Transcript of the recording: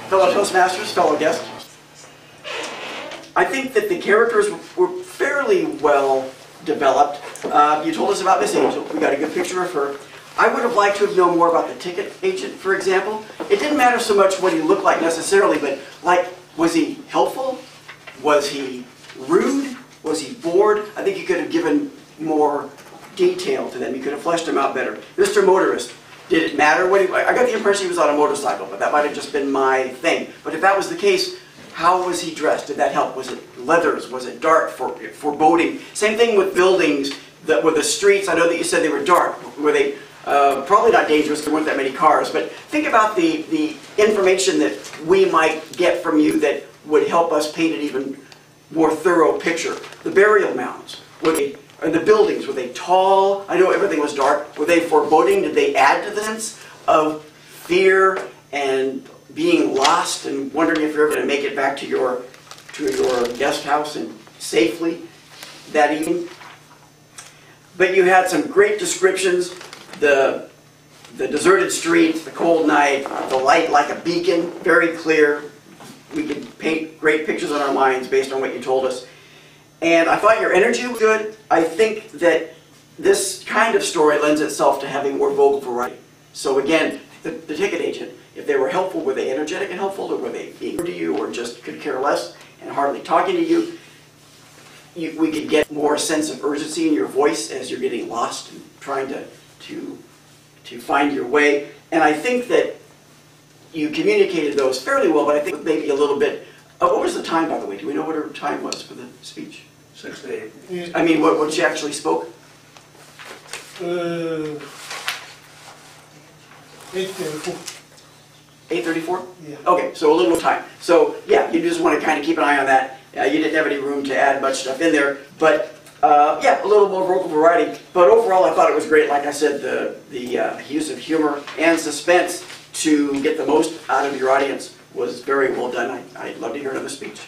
fellow Toastmasters, fellow guests. I think that the characters were fairly well developed. You told us about Miss Angel. We got a good picture of her. I would have liked to have known more about the ticket agent, for example. It didn't matter so much what he looked like necessarily, but like, was he helpful? Was he rude? Was he bored? I think you could have given more detail to them. You could have fleshed him out better. Mr. Motorist, did it matter what I got the impression he was on a motorcycle, but that might have just been my thing. But if that was the case, how was he dressed? Did that help? Was it leathers? Was it dark, foreboding? Same thing with buildings, with the streets. I know that you said they were dark. Were they probably not dangerous, there weren't that many cars, but think about the information that we might get from you that would help us paint an even more thorough picture. The burial mounds, and the buildings, were they tall? I know everything was dark. Were they foreboding? Did they add to the sense of fear and being lost and wondering if you're ever going to make it back to your guest house and safely that evening? But you had some great descriptions. The deserted streets, the cold night, the light like a beacon, very clear. We could paint great pictures in our minds based on what you told us. And I thought your energy was good. I think that this kind of story lends itself to having more vocal variety. So again, the ticket agent, if they were helpful, were they energetic and helpful, or were they being rude to you, or just could care less and hardly talking to you? We could get more sense of urgency in your voice as you're getting lost and trying to find your way. And I think that you communicated those fairly well, but I think maybe a little bit. What was the time, by the way? Do we know what her time was for the speech? 6 to 8. I mean, what she actually spoke? 8:34. 8:34? Yeah. Okay, so a little more time. So yeah, you just want to kind of keep an eye on that. You didn't have any room to add much stuff in there, but yeah, a little more vocal variety. But overall, I thought it was great. Like I said, the use of humor and suspense to get the most out of your audience was very well done. I'd love to hear another speech.